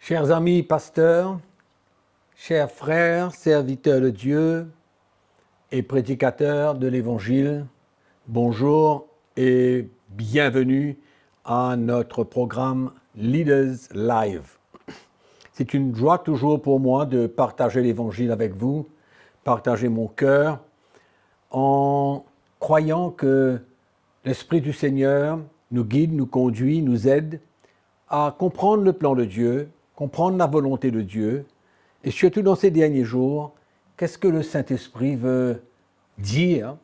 Chers amis pasteurs, chers frères, serviteurs de Dieu et prédicateurs de l'Évangile, bonjour et bienvenue à notre programme Leaders Live. C'est une joie toujours pour moi de partager l'Évangile avec vous, partager mon cœur en croyant que l'Esprit du Seigneur nous guide, nous conduit, nous aide à comprendre le plan de Dieu, comprendre la volonté de Dieu, et surtout dans ces derniers jours, qu'est-ce que le Saint-Esprit veut dire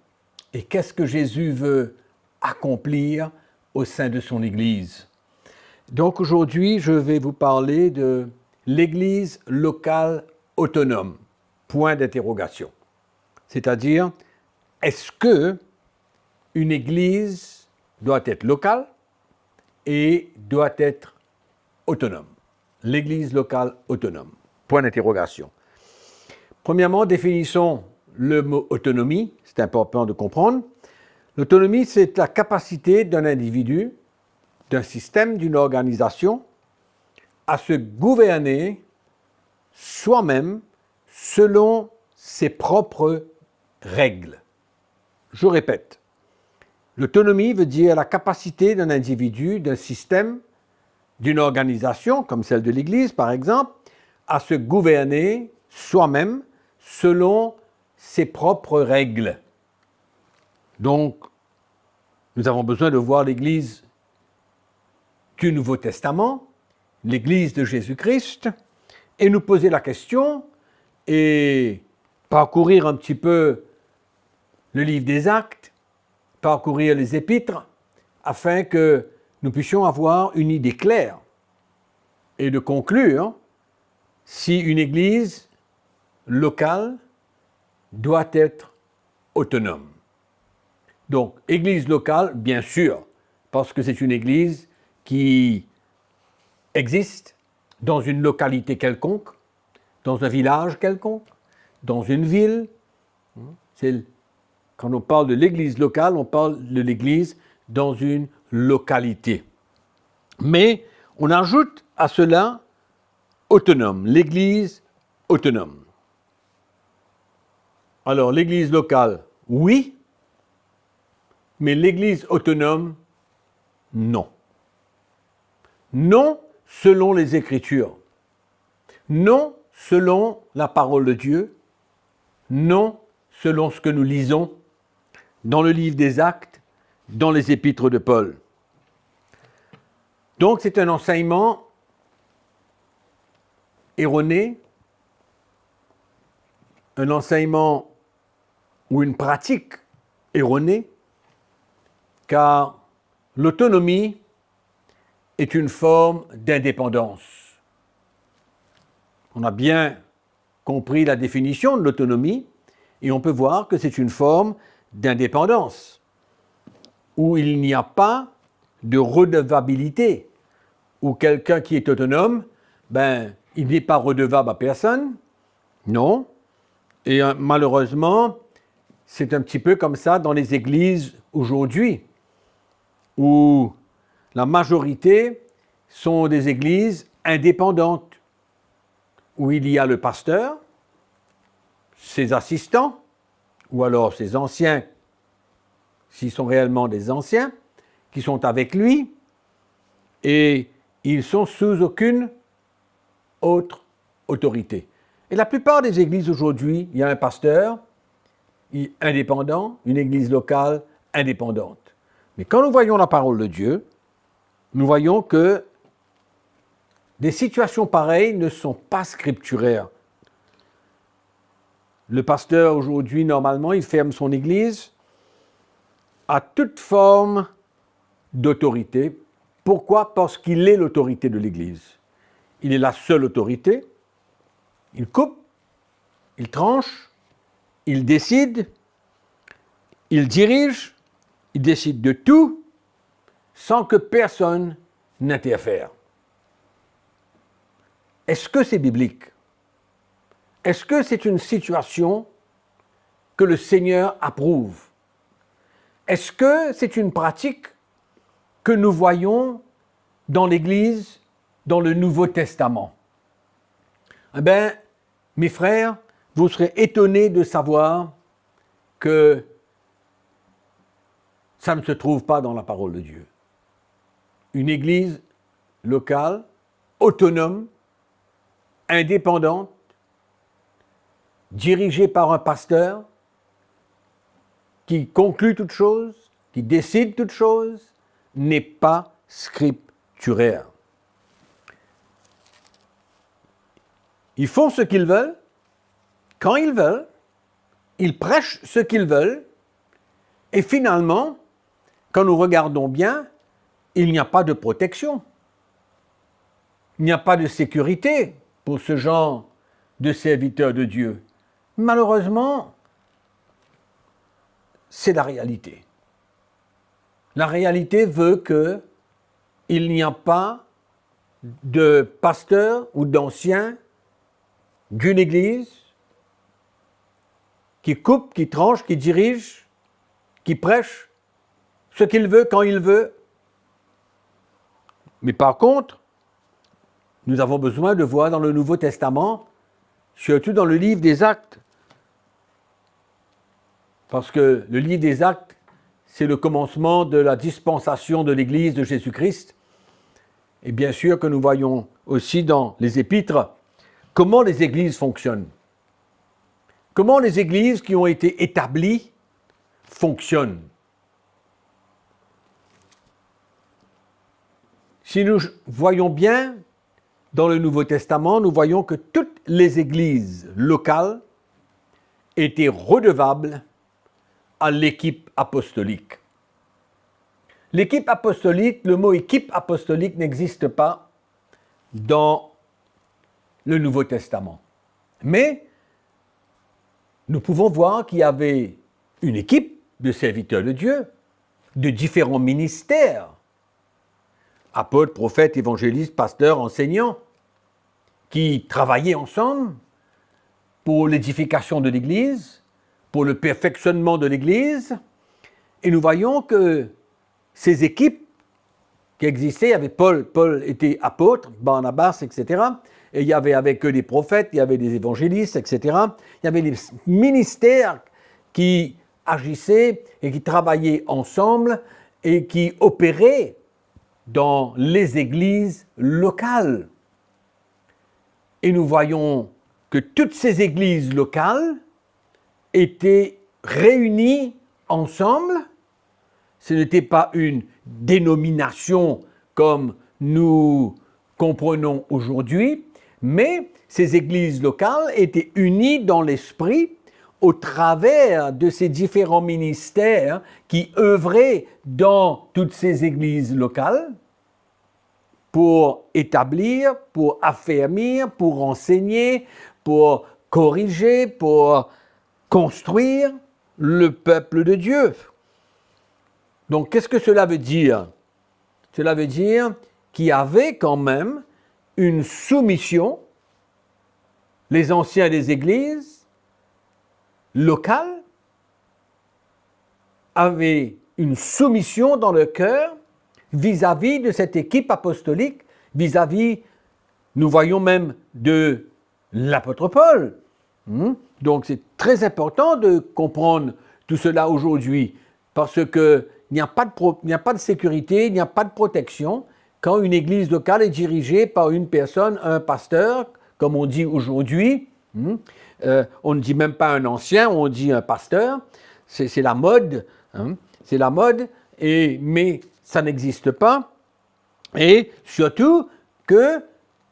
et qu'est-ce que Jésus veut accomplir au sein de son Église. Donc aujourd'hui, je vais vous parler de l'Église locale autonome, point d'interrogation. C'est-à-dire, est-ce que une Église doit être locale et doit être autonome? L'Église locale autonome. Point d'interrogation. Premièrement, définissons le mot autonomie. C'est important de comprendre. L'autonomie, c'est la capacité d'un individu, d'un système, d'une organisation à se gouverner soi-même selon ses propres règles. Je répète. L'autonomie veut dire la capacité d'un individu, d'un système, d'une organisation, comme celle de l'Église par exemple, à se gouverner soi-même selon ses propres règles. Donc, nous avons besoin de voir l'Église du Nouveau Testament, l'Église de Jésus-Christ, et nous poser la question et parcourir un petit peu le livre des Actes, parcourir les épîtres, afin que nous puissions avoir une idée claire et de conclure si une Église locale doit être autonome. Donc, Église locale, bien sûr, parce que c'est une Église qui existe dans une localité quelconque, dans un village quelconque, dans une ville. Quand on parle de l'Église locale, on parle de l'Église dans une localité. Mais on ajoute à cela autonome, l'Église autonome. Alors l'Église locale, oui, mais l'Église autonome, non. Non selon les Écritures. Non selon la parole de Dieu. Non selon ce que nous lisons dans le livre des Actes, dans les épîtres de Paul. Donc c'est un enseignement erroné, un enseignement ou une pratique erronée, car l'autonomie est une forme d'indépendance. On a bien compris la définition de l'autonomie et on peut voir que c'est une forme d'indépendance où il n'y a pas de redevabilité, où quelqu'un qui est autonome, il n'est pas redevable à personne, non. Et malheureusement, c'est un petit peu comme ça dans les églises aujourd'hui, où la majorité sont des églises indépendantes, où il y a le pasteur, ses assistants, ou alors ses anciens, s'ils sont réellement des anciens, qui sont avec lui, et ils sont sous aucune autre autorité. Et la plupart des églises aujourd'hui, il y a un pasteur indépendant, une église locale indépendante. Mais quand nous voyons la parole de Dieu, nous voyons que des situations pareilles ne sont pas scripturaires. Le pasteur aujourd'hui, normalement, il ferme son église à toute forme d'autorité. Pourquoi? Parce qu'il est l'autorité de l'Église. Il est la seule autorité. Il coupe, il tranche, il décide, il dirige, il décide de tout sans que personne n'interfère. Est-ce que c'est biblique? Est-ce que c'est une situation que le Seigneur approuve? Est-ce que c'est une pratique que nous voyons dans l'Église, dans le Nouveau Testament? Eh bien, mes frères, vous serez étonnés de savoir que ça ne se trouve pas dans la parole de Dieu. Une église locale, autonome, indépendante, dirigée par un pasteur qui conclut toute chose, qui décide toute chose, n'est pas scripturaire. Ils font ce qu'ils veulent, quand ils veulent, ils prêchent ce qu'ils veulent, et finalement, quand nous regardons bien, il n'y a pas de protection. Il n'y a pas de sécurité pour ce genre de serviteurs de Dieu. Malheureusement, c'est la réalité. La réalité veut qu'il n'y a pas de pasteur ou d'ancien d'une église qui coupe, qui tranche, qui dirige, qui prêche ce qu'il veut, quand il veut. Mais par contre, nous avons besoin de voir dans le Nouveau Testament, surtout dans le livre des Actes, parce que le livre des Actes, c'est le commencement de la dispensation de l'Église de Jésus-Christ. Et bien sûr que nous voyons aussi dans les Épîtres comment les églises fonctionnent. Comment les églises qui ont été établies fonctionnent. Si nous voyons bien dans le Nouveau Testament, nous voyons que toutes les églises locales étaient redevables à l'équipe apostolique. L'équipe apostolique, le mot équipe apostolique n'existe pas dans le Nouveau Testament. Mais nous pouvons voir qu'il y avait une équipe de serviteurs de Dieu, de différents ministères, apôtres, prophètes, évangélistes, pasteurs, enseignants, qui travaillaient ensemble pour l'édification de l'Église, pour le perfectionnement de l'Église. Et nous voyons que ces équipes qui existaient, il y avait Paul était apôtre, Barnabas, etc. Et il y avait avec eux des prophètes, il y avait des évangélistes, etc. Il y avait des ministères qui agissaient et qui travaillaient ensemble et qui opéraient dans les églises locales. Et nous voyons que toutes ces églises locales étaient réunies ensemble. Ce n'était pas une dénomination comme nous comprenons aujourd'hui, mais ces églises locales étaient unies dans l'esprit au travers de ces différents ministères qui œuvraient dans toutes ces églises locales pour établir, pour affermir, pour enseigner, pour corriger, pour construire le peuple de Dieu. Donc, qu'est-ce que cela veut dire? Cela veut dire qu'il y avait quand même une soumission, les anciens des églises locales avaient une soumission dans le cœur vis-à-vis de cette équipe apostolique, vis-à-vis, nous voyons même, de l'apôtre Paul. Donc c'est très important de comprendre tout cela aujourd'hui, parce qu'il n'y a pas de sécurité, il n'y a pas de protection quand une église locale est dirigée par une personne, un pasteur, comme on dit aujourd'hui. On ne dit même pas un ancien, on dit un pasteur. C'est la mode, c'est la mode, mais ça n'existe pas. Et surtout que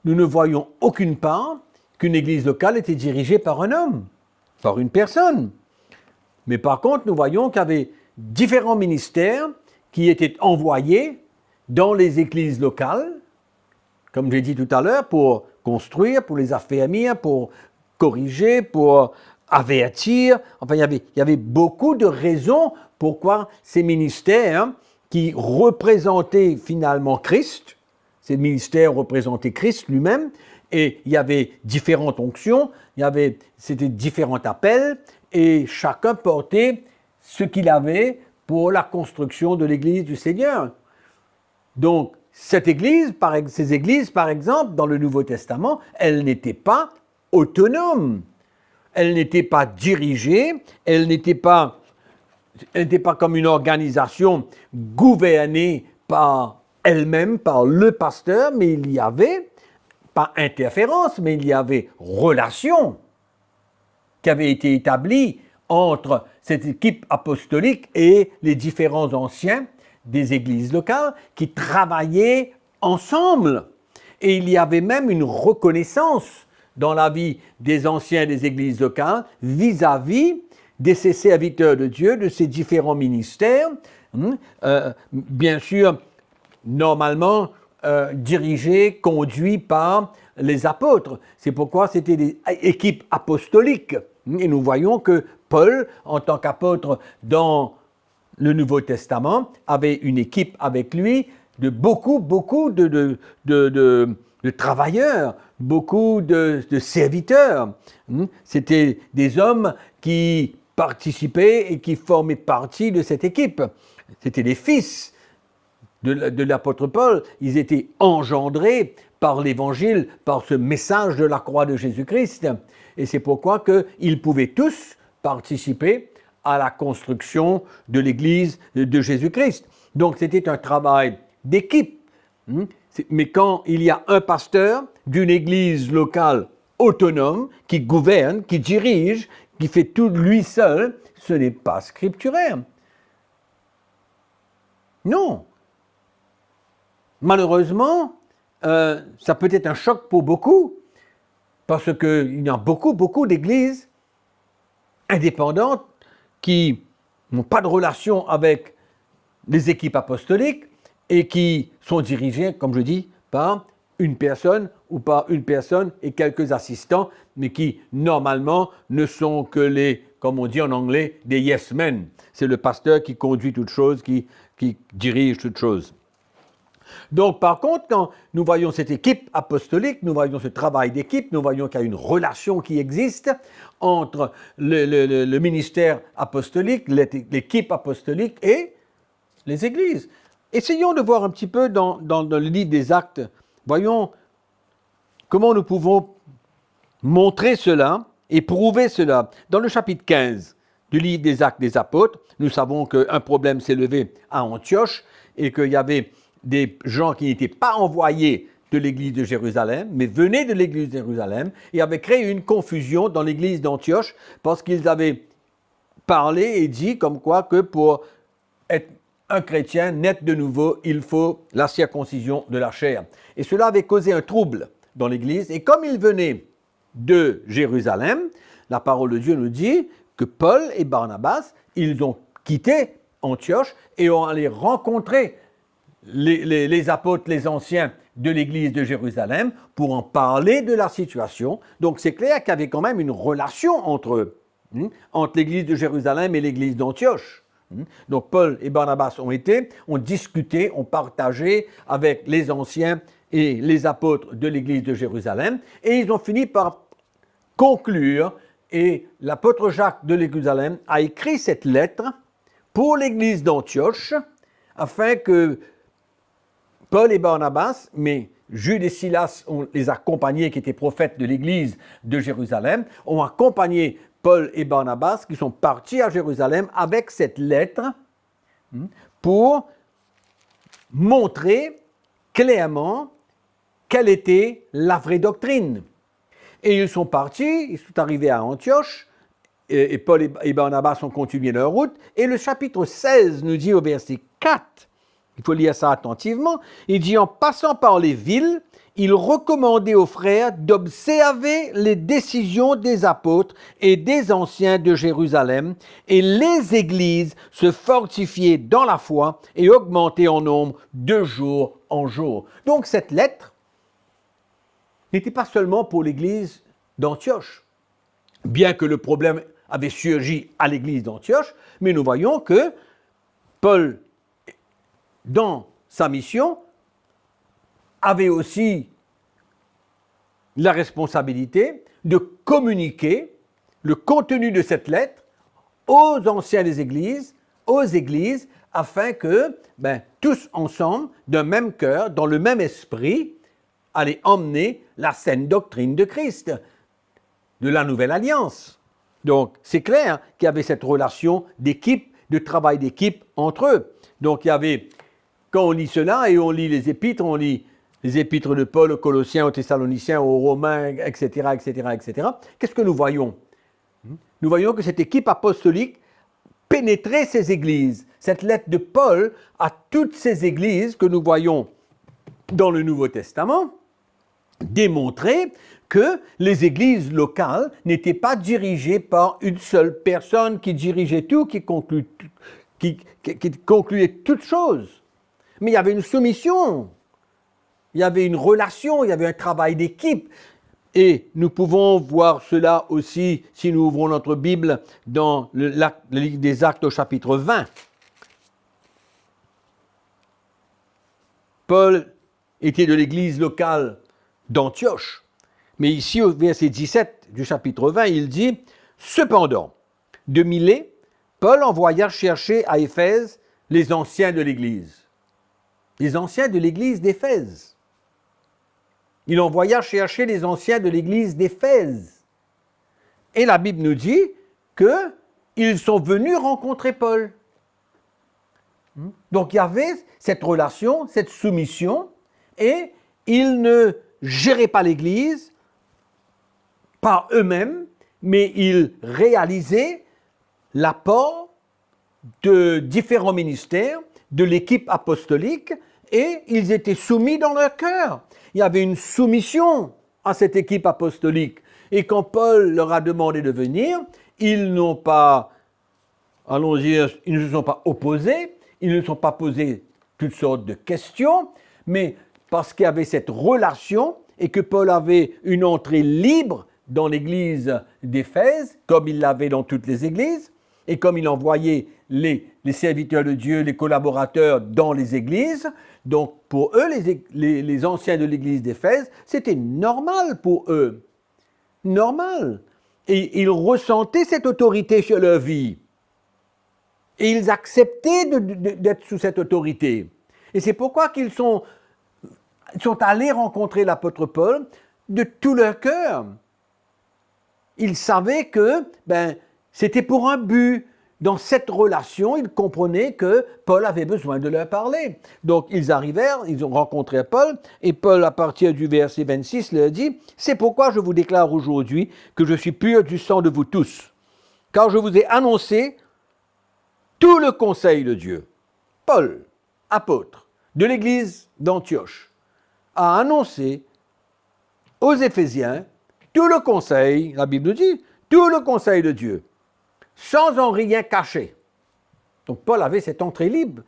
nous ne voyons aucune part qu'une église locale était dirigée par un homme, par une personne. Mais par contre, nous voyons qu'il y avait différents ministères qui étaient envoyés dans les églises locales, comme j'ai dit tout à l'heure, pour construire, pour les affermir, pour corriger, pour avertir. Enfin, il y avait beaucoup de raisons pourquoi ces ministères qui représentaient finalement Christ, ces ministères représentaient Christ lui-même, et il y avait différentes onctions, c'était différents appels, et chacun portait ce qu'il avait pour la construction de l'Église du Seigneur. Donc, ces églises, par exemple, dans le Nouveau Testament, elles n'étaient pas autonome. Elle n'était pas dirigée, elle n'était pas comme une organisation gouvernée par elle-même, par le pasteur, mais il y avait, pas interférence, mais il y avait relation qui avait été établie entre cette équipe apostolique et les différents anciens des églises locales qui travaillaient ensemble. Et il y avait même une reconnaissance dans la vie des anciens des églises locales vis-à-vis de ces serviteurs de Dieu, de ces différents ministères, bien sûr, normalement dirigés, conduits par les apôtres. C'est pourquoi c'était des équipes apostoliques. Et nous voyons que Paul, en tant qu'apôtre dans le Nouveau Testament, avait une équipe avec lui de beaucoup de travailleurs, beaucoup de serviteurs. C'était des hommes qui participaient et qui formaient partie de cette équipe. C'était des fils de l'apôtre Paul. Ils étaient engendrés par l'Évangile, par ce message de la croix de Jésus-Christ. Et c'est pourquoi ils pouvaient tous participer à la construction de l'Église de Jésus-Christ. Donc c'était un travail d'équipe. Mais quand il y a un pasteur d'une église locale autonome qui gouverne, qui dirige, qui fait tout lui seul, ce n'est pas scripturaire. Non. Malheureusement, ça peut être un choc pour beaucoup, parce qu'il y a beaucoup d'églises indépendantes qui n'ont pas de relation avec les équipes apostoliques et qui sont dirigées, comme je dis, par une personne ou par une personne et quelques assistants, mais qui, normalement, ne sont que les, comme on dit en anglais, des yes men. C'est le pasteur qui conduit toute chose, qui dirige toute chose. Donc, par contre, quand nous voyons cette équipe apostolique, nous voyons ce travail d'équipe, nous voyons qu'il y a une relation qui existe entre le ministère apostolique, l'équipe apostolique et les églises. Essayons de voir un petit peu dans le livre des Actes, voyons comment nous pouvons montrer cela et prouver cela. Dans le chapitre 15 du livre des Actes des Apôtres, nous savons qu'un problème s'est levé à Antioche et qu'il y avait des gens qui n'étaient pas envoyés de l'église de Jérusalem, mais venaient de l'église de Jérusalem et avaient créé une confusion dans l'église d'Antioche parce qu'ils avaient parlé et dit comme quoi que pour être un chrétien net de nouveau, il faut la circoncision de la chair. Et cela avait causé un trouble dans l'église. Et comme ils venaient de Jérusalem, la parole de Dieu nous dit que Paul et Barnabas, ils ont quitté Antioche et ont allé rencontrer les apôtres, les anciens de l'église de Jérusalem pour en parler de la situation. Donc c'est clair qu'il y avait quand même une relation entre eux, entre l'église de Jérusalem et l'église d'Antioche. Donc Paul et Barnabas ont discuté, ont partagé avec les anciens et les apôtres de l'église de Jérusalem et ils ont fini par conclure et l'apôtre Jacques de Jérusalem a écrit cette lettre pour l'église d'Antioche afin que Paul et Barnabas, mais Jude et Silas ont les accompagnés qui étaient prophètes de l'église de Jérusalem, ont accompagné Paul et Barnabas qui sont partis à Jérusalem avec cette lettre pour montrer clairement quelle était la vraie doctrine. Et ils sont partis, ils sont arrivés à Antioche, et Paul et Barnabas ont continué leur route, et le chapitre 16 nous dit au verset 4, il faut lire ça attentivement, il dit « En passant par les villes, il recommandait aux frères d'observer les décisions des apôtres et des anciens de Jérusalem, et les églises se fortifiaient dans la foi et augmentaient en nombre de jour en jour. » Donc cette lettre n'était pas seulement pour l'église d'Antioche, bien que le problème avait surgi à l'église d'Antioche, mais nous voyons que Paul, dans sa mission, avait aussi la responsabilité de communiquer le contenu de cette lettre aux anciens des églises, aux églises, afin que tous ensemble, d'un même cœur, dans le même esprit, allaient emmener la saine doctrine de Christ. de la Nouvelle Alliance. Donc, c'est clair qu'il y avait cette relation d'équipe, de travail d'équipe entre eux. Donc, il y avait, quand on lit cela et on lit les épîtres de Paul aux Colossiens, aux Thessaloniciens, aux Romains, etc., etc., etc., qu'est-ce que nous voyons? Nous voyons que cette équipe apostolique pénétrait ces églises. Cette lettre de Paul à toutes ces églises que nous voyons dans le Nouveau Testament démontrait que les églises locales n'étaient pas dirigées par une seule personne qui dirigeait tout, qui concluait toutes choses. Mais il y avait une soumission, il y avait une relation, il y avait un travail d'équipe. Et nous pouvons voir cela aussi si nous ouvrons notre Bible dans le livre des Actes au chapitre 20. Paul était de l'église locale d'Antioche. Mais ici, au verset 17 du chapitre 20, il dit « Cependant, de Milet, Paul envoya chercher à Éphèse les anciens de l'église. » Les anciens de l'église d'Éphèse. Il envoya chercher les anciens de l'église d'Éphèse. Et la Bible nous dit qu'ils sont venus rencontrer Paul. Donc il y avait cette relation, cette soumission, et ils ne géraient pas l'église par eux-mêmes, mais ils réalisaient l'apport de différents ministères, de l'équipe apostolique, et ils étaient soumis dans leur cœur. Il y avait une soumission à cette équipe apostolique. Et quand Paul leur a demandé de venir, ils n'ont pas, allons-y, ils ne se sont pas opposés, ils ne se sont pas posés toutes sortes de questions, mais parce qu'il y avait cette relation et que Paul avait une entrée libre dans l'église d'Éphèse, comme il l'avait dans toutes les églises, et comme il envoyait les serviteurs de Dieu, les collaborateurs dans les églises, donc pour eux, les anciens de l'église d'Éphèse, c'était normal pour eux. Normal. Et ils ressentaient cette autorité sur leur vie. Et ils acceptaient d'être sous cette autorité. Et c'est pourquoi qu'ils sont allés rencontrer l'apôtre Paul de tout leur cœur. Ils savaient que c'était pour un but. Dans cette relation, ils comprenaient que Paul avait besoin de leur parler. Donc ils arrivèrent, ils ont rencontré Paul, et Paul, à partir du verset 26, leur dit « C'est pourquoi je vous déclare aujourd'hui que je suis pur du sang de vous tous, car je vous ai annoncé tout le conseil de Dieu. » Paul, apôtre de l'église d'Antioche, a annoncé aux Éphésiens tout le conseil, la Bible nous dit, tout le conseil de Dieu, sans en rien cacher. Donc Paul avait cette entrée libre,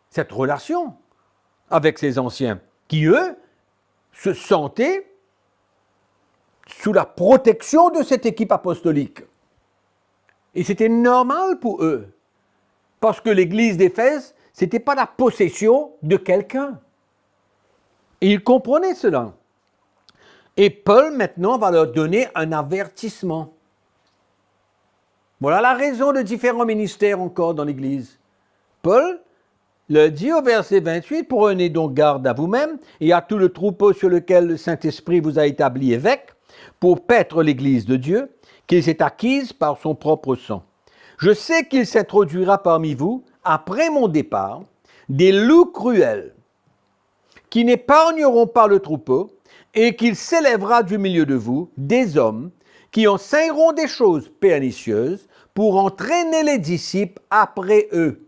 cette relation avec ses anciens, qui eux se sentaient sous la protection de cette équipe apostolique. Et c'était normal pour eux, parce que l'église d'Éphèse, ce n'était pas la possession de quelqu'un. Et ils comprenaient cela. Et Paul, maintenant, va leur donner un avertissement. Voilà la raison de différents ministères encore dans l'Église. Paul leur dit au verset 28, « Prenez donc garde à vous-même et à tout le troupeau sur lequel le Saint-Esprit vous a établi évêque, pour paître l'Église de Dieu, qu'il s'est acquise par son propre sang. Je sais qu'il s'introduira parmi vous, après mon départ, des loups cruels, qui n'épargneront pas le troupeau, et qu'il s'élèvera du milieu de vous des hommes qui enseigneront des choses pernicieuses pour entraîner les disciples après eux.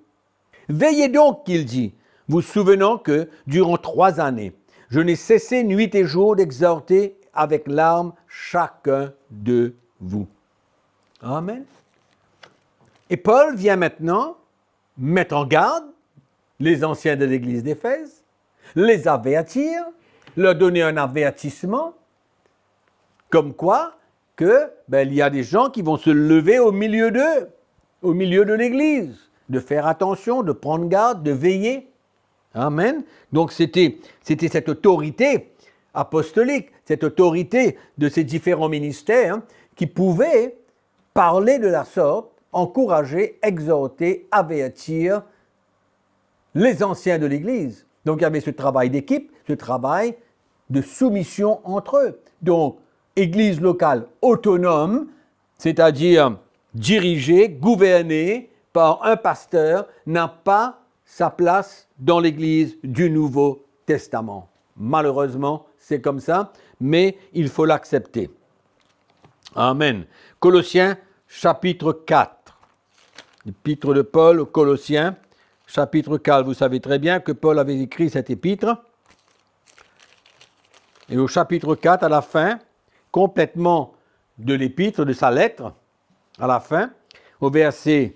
Veillez donc, qu'il dit, vous souvenant que, durant 3 années, je n'ai cessé nuit et jour d'exhorter avec larmes chacun de vous. » Amen. Et Paul vient maintenant mettre en garde les anciens de l'église d'Éphèse, les avertir, leur donner un avertissement, comme quoi il y a des gens qui vont se lever au milieu d'eux, au milieu de l'église, de faire attention, de prendre garde, de veiller. Amen. Donc c'était cette autorité apostolique, cette autorité de ces différents ministères qui pouvaient parler de la sorte, encourager, exhorter, avertir les anciens de l'Église. Donc il y avait ce travail d'équipe, ce travail de soumission entre eux. Donc église locale autonome, c'est-à-dire dirigée, gouvernée par un pasteur, n'a pas sa place dans l'église du Nouveau Testament. Malheureusement, c'est comme ça, mais il faut l'accepter. Amen. Colossiens, chapitre 4. L'épître de Paul aux Colossiens, chapitre 4. Vous savez très bien que Paul avait écrit cette épître. Et au chapitre 4, à la fin, complètement de l'épître, de sa lettre, à la fin, au verset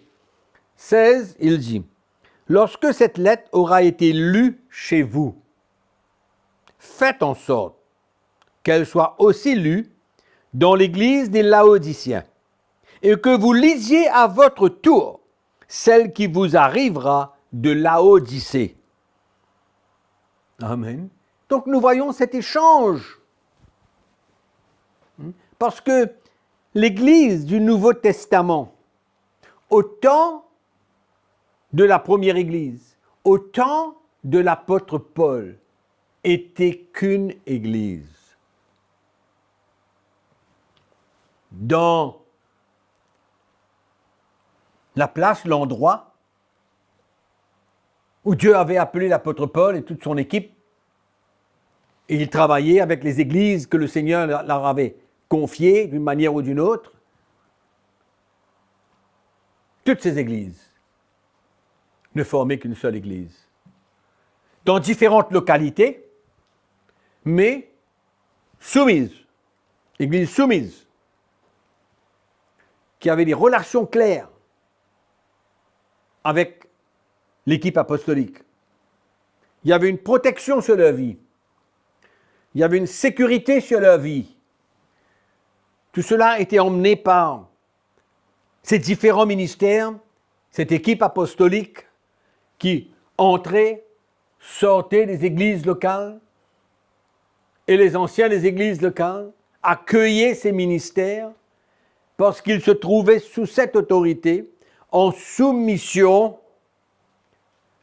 16, il dit « Lorsque cette lettre aura été lue chez vous, faites en sorte qu'elle soit aussi lue dans l'église des Laodiciens, et que vous lisiez à votre tour celle qui vous arrivera de Laodicée. » Amen. Donc nous voyons cet échange. Parce que l'église du Nouveau Testament, au temps de la première église, au temps de l'apôtre Paul, était qu'une église. Dans la place, l'endroit où Dieu avait appelé l'apôtre Paul et toute son équipe, et il travaillait avec les églises que le Seigneur leur avait confiées d'une manière ou d'une autre. Toutes ces églises ne formaient qu'une seule église. Dans différentes localités, mais soumises. Églises soumises, qui avaient des relations claires avec l'équipe apostolique. Il y avait une protection sur leur vie. Il y avait une sécurité sur leur vie. Tout cela était emmené par ces différents ministères, cette équipe apostolique qui entrait, sortait des églises locales, et les anciens des églises locales accueillaient ces ministères parce qu'ils se trouvaient sous cette autorité, en soumission,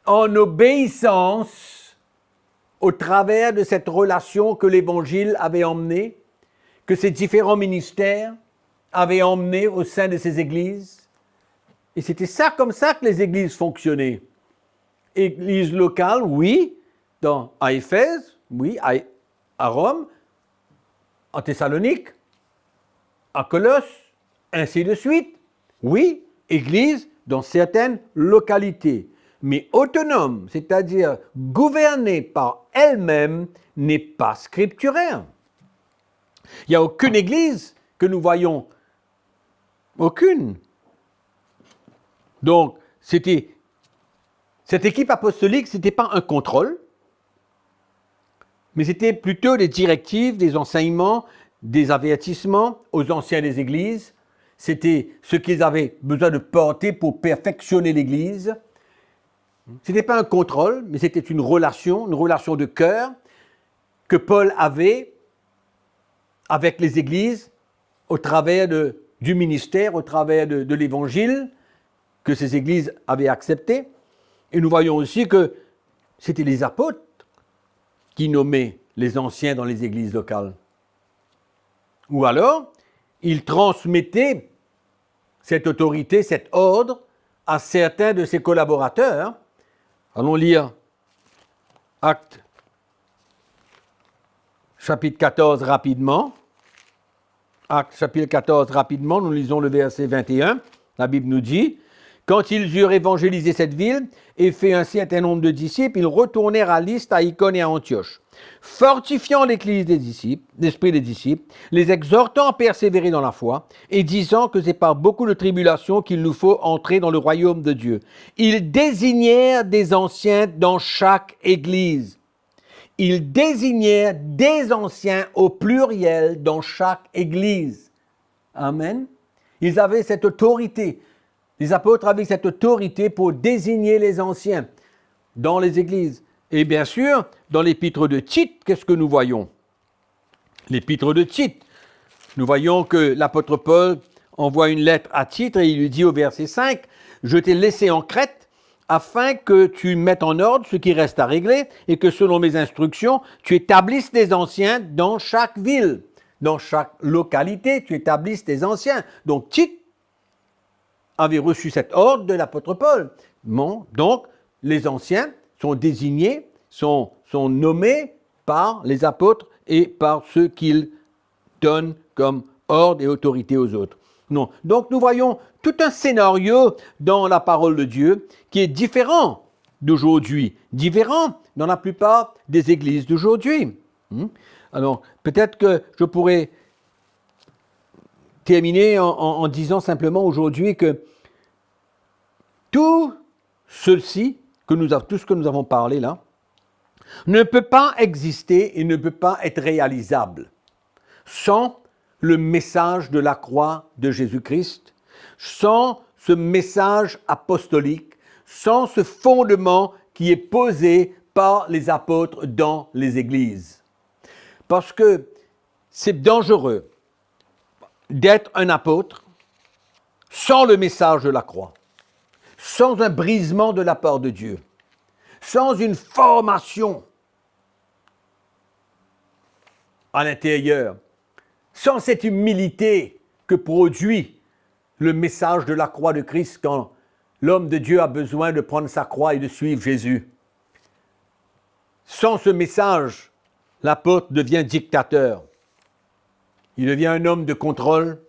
en obéissance, au travers de cette relation que l'Évangile avait emmenée, que ces différents ministères avaient emmenée au sein de ces églises. Et c'était ça, comme ça que les églises fonctionnaient. Église locale, oui, à Éphèse, oui, à Rome, en Thessalonique, à Colosse, ainsi de suite. Oui, église dans certaines localités, mais autonome, c'est-à-dire gouvernée par elle-même, n'est pas scripturaire. Il n'y a aucune église que nous voyons. Aucune. Donc, cette équipe apostolique, ce n'était pas un contrôle, mais c'était plutôt des directives, des enseignements, des avertissements aux anciens des églises. C'était ce qu'ils avaient besoin de porter pour perfectionner l'église. Ce n'était pas un contrôle, mais c'était une relation de cœur que Paul avait avec les églises au travers du ministère, au travers de l'évangile que ces églises avaient accepté. Et nous voyons aussi que c'était les apôtres qui nommaient les anciens dans les églises locales. Ou alors, ils transmettaient cette autorité, cet ordre à certains de ses collaborateurs. Allons lire Actes chapitre 14 rapidement. Actes chapitre 14 rapidement, nous lisons le verset 21. La Bible nous dit « Quand ils eurent évangélisé cette ville et fait un certain nombre de disciples, ils retournèrent à Lystre, à Icône et à Antioche, fortifiant l'église des disciples, l'esprit des disciples, les exhortant à persévérer dans la foi et disant que c'est par beaucoup de tribulations qu'il nous faut entrer dans le royaume de Dieu. Ils désignèrent des anciens dans chaque église. » Ils désignèrent des anciens au pluriel dans chaque église. Amen. Ils avaient cette autorité. Les apôtres avaient cette autorité pour désigner les anciens dans les églises. Et bien sûr, dans l'épître de Tite, qu'est-ce que nous voyons? L'épître de Tite, nous voyons que l'apôtre Paul envoie une lettre à Tite et il lui dit au verset 5, « Je t'ai laissé en Crète afin que tu mettes en ordre ce qui reste à régler et que selon mes instructions, tu établisses des anciens dans chaque ville. » dans chaque localité, tu établisses tes anciens. Donc Tite avait reçu cet ordre de l'apôtre Paul. Bon, donc les anciens sont désignés, sont nommés par les apôtres et par ceux qu'ils donnent comme ordre et autorité aux autres. Non. Donc nous voyons tout un scénario dans la parole de Dieu qui est différent d'aujourd'hui, différent dans la plupart des églises d'aujourd'hui. Alors peut-être que je pourrais terminer en disant simplement aujourd'hui que tout ceci, tout ce que nous avons parlé là, ne peut pas exister et ne peut pas être réalisable sans le message de la croix de Jésus-Christ, sans ce message apostolique, sans ce fondement qui est posé par les apôtres dans les églises. Parce que c'est dangereux d'être un apôtre sans le message de la croix, sans un brisement de la part de Dieu, sans une formation à l'intérieur, sans cette humilité que produit le message de la croix de Christ quand l'homme de Dieu a besoin de prendre sa croix et de suivre Jésus. Sans ce message, l'apôtre devient dictateur. Il devient un homme de contrôle,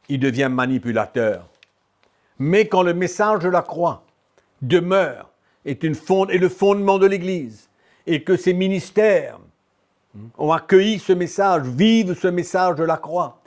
il devient manipulateur. Mais quand le message de la croix demeure, est le fondement de l'Église, et que ces ministères ont accueilli ce message, vivent ce message de la croix,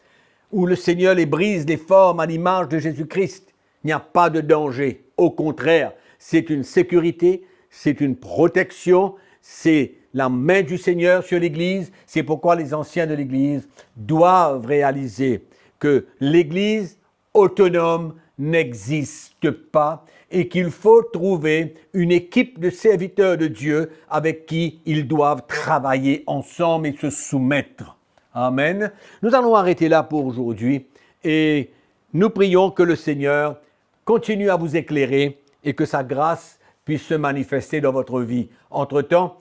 où le Seigneur les brise, les forme à l'image de Jésus-Christ, il n'y a pas de danger. Au contraire, c'est une sécurité, c'est une protection, c'est la main du Seigneur sur l'Église. C'est pourquoi les anciens de l'Église doivent réaliser que l'Église autonome n'existe pas et qu'il faut trouver une équipe de serviteurs de Dieu avec qui ils doivent travailler ensemble et se soumettre. Amen. Nous allons arrêter là pour aujourd'hui et nous prions que le Seigneur continue à vous éclairer et que sa grâce puisse se manifester dans votre vie. Entre-temps,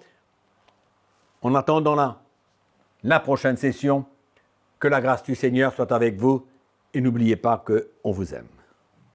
en attendant la prochaine session, que la grâce du Seigneur soit avec vous et n'oubliez pas qu'on vous aime.